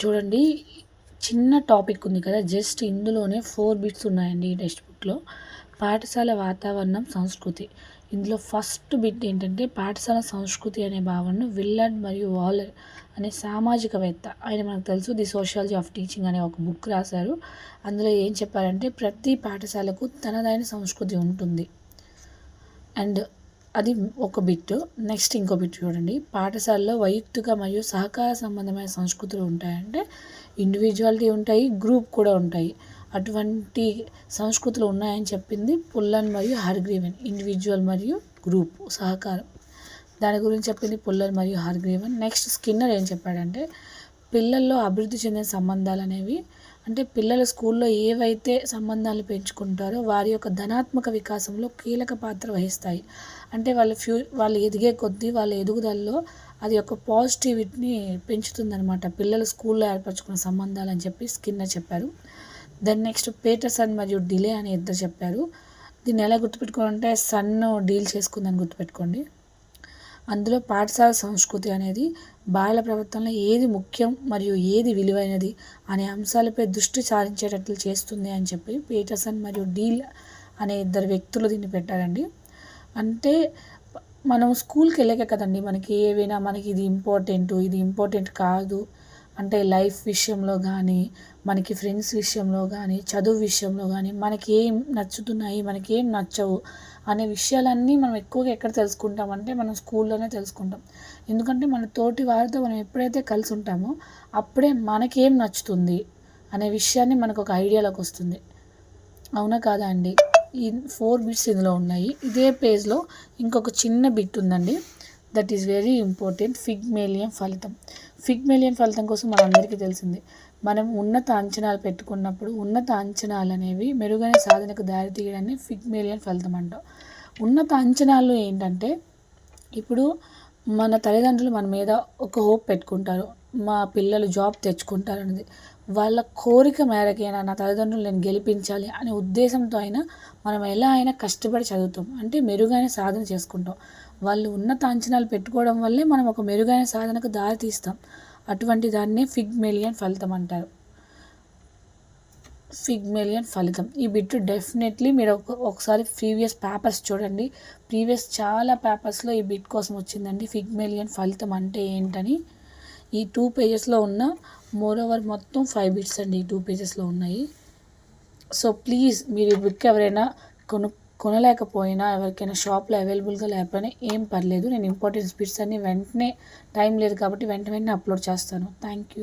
చూడండి, చిన్న టాపిక్ ఉంది కదా! జస్ట్ ఇందులోనే 4 బిట్స్ ఉన్నాయండి ఈ టెక్స్ట్ బుక్‌లో. పాఠశాల వాతావరణం, సంస్కృతి. ఇందులో ఫస్ట్ బిట్ ఏంటంటే, పాఠశాల సంస్కృతి అనే భావనను విల్లర్డ్ మరియు వాలర్ అనే సామాజికవేత్త, ఆయన మనకు తెలుసు 'ది సోషియాలజీ ఆఫ్ టీచింగ్' అనే ఒక బుక్ రాశారు. అందులో ఏం చెప్పారంటే, ప్రతి పాఠశాలకు తనదైన సంస్కృతి ఉంటుంది. అండ్ అది ఒక బిట్. నెక్స్ట్ ఇంకో బిట్ చూడండి. పాఠశాలలో వైయక్తిక మరియు సహకార సంబంధమైన సంస్కృతులు ఉంటాయంటే, ఇండివిజువాలిటీ ఉంటాయి, గ్రూప్ కూడా ఉంటాయి. అటువంటి సంస్కృతులు ఉన్నాయని చెప్పింది పుల్లన్ మరియు హార్గ్రీవెన్. ఇండివిజువల్ మరియు గ్రూప్ సహకారం, దాని గురించి చెప్పింది పుల్లన్ మరియు హార్గ్రీవెన్. నెక్స్ట్ స్కిన్నర్ ఏం చెప్పాడంటే, పిల్లల్లో అభివృద్ధి చెందిన సంబంధాలు అనేవి, అంటే పిల్లలు స్కూల్లో ఏవైతే సంబంధాలు పెంచుకుంటారో వారి యొక్క ధనాత్మక వికాసంలో కీలక పాత్ర వహిస్తాయి. అంటే వాళ్ళు ఎదిగే కొద్దీ వాళ్ళ ఎదుగుదలలో అది ఒక పాజిటివిటీని పెంచుతుందనమాట, పిల్లలు స్కూల్లో ఏర్పరచుకున్న సంబంధాలు అని చెప్పి స్కిన్నర్ చెప్పారు. దెన్ నెక్స్ట్ పీటర్సన్ మరియు డిలే అని ఇద్దరు చెప్పారు. దీన్ని ఎలా గుర్తుపెట్టుకోవాలంటే, సన్ డీల్ చేసుకుందని గుర్తుపెట్టుకోండి. అందులో పాఠశాల సంస్కృతి అనేది బాలల ప్రవర్తనలో ఏది ముఖ్యం మరియు ఏది విలువైనది అనే అంశాలపై దృష్టి సారించేటట్లు చేస్తుంది అని చెప్పి పీటర్సన్ మరియు డీల్ అనే ఇద్దరు వ్యక్తులు దీన్ని పెట్టారండి. అంటే మనం స్కూల్కి వెళ్ళాక కదండి మనకి ఏవైనా మనకి ఇది ఇంపార్టెంట్ కాదు అంటే లైఫ్ విషయంలో కానీ, మనకి ఫ్రెండ్స్ విషయంలో కానీ, చదువు విషయంలో కానీ మనకి ఏం నచ్చుతున్నాయి, మనకి ఏం నచ్చవు అనే విషయాలన్నీ మనం ఎక్కువగా ఎక్కడ తెలుసుకుంటామంటే మనం స్కూల్లోనే తెలుసుకుంటాం. ఎందుకంటే మన తోటి వారితో మనం ఎప్పుడైతే కలిసి ఉంటామో అప్పుడే మనకేం నచ్చుతుంది అనే విషయాన్ని మనకు ఒక ఐడియాలోకి వస్తుంది. అవునా కాదా అండి? ఈ 4 బిట్స్ ఇందులో ఉన్నాయి. ఇదే పేజ్లో ఇంకొక చిన్న బిట్ ఉందండి, దట్ ఈస్ వెరీ ఇంపార్టెంట్. ఫిగ్మేలియన్ ఫలితం. ఫిగ్మేలియన్ ఫలితం కోసం మనందరికీ తెలిసింది. మనం ఉన్నత అంచనాలు పెట్టుకున్నప్పుడు ఉన్నత అంచనాలు అనేవి మెరుగైన సాధనకు దారితీయడాన్ని ఫిగ్మేలియన్ ఫలితం అంటాం. ఉన్నత అంచనాలు ఏంటంటే, ఇప్పుడు మన తల్లిదండ్రులు మన మీద ఒక హోప్ పెట్టుకుంటారు, మా పిల్లలు జాబ్ తెచ్చుకుంటారు అనేది. వాళ్ళ కోరిక మేరకైనా నా తల్లిదండ్రులు నేను గెలిపించాలి అనే ఉద్దేశంతో అయినా మనం ఎలా అయినా కష్టపడి చదువుతాం, అంటే మెరుగైన సాధన చేసుకుంటాం. వాళ్ళు ఉన్నత అంచనాలు పెట్టుకోవడం వల్లే మనం ఒక మెరుగైన సాధనకు దారి తీస్తాం. అటువంటి దాన్నే ఫిగ్మేలియన్ ఫలితం అంటారు. ఫిగ్మేలియన్ ఫలితం. ఈ బిట్ డెఫినెట్లీ మీరు ఒకసారి ప్రీవియస్ పేపర్స్ చూడండి. ప్రీవియస్ చాలా పేపర్స్లో ఈ బిట్ కోసం వచ్చిందండి, ఫిగ్మేలియన్ ఫలితం అంటే ఏంటని. ఈ 2 పేజెస్లో ఉన్న మోరోవర్ మొత్తం 5 బిట్స్ అండి ఈ 2 పేజెస్లో ఉన్నాయి. సో ప్లీజ్ మీరు ఈ బుక్ ఎవరైనా కొనలేకపోయినా, ఎవరికైనా షాప్లో అవైలబుల్గా లేకపోయినా ఏం పర్లేదు, నేను ఇంపార్టెంట్ బిట్స్ అన్ని వెంటనే, టైం లేదు కాబట్టి వెంటనే అప్లోడ్ చేస్తాను. Thank you.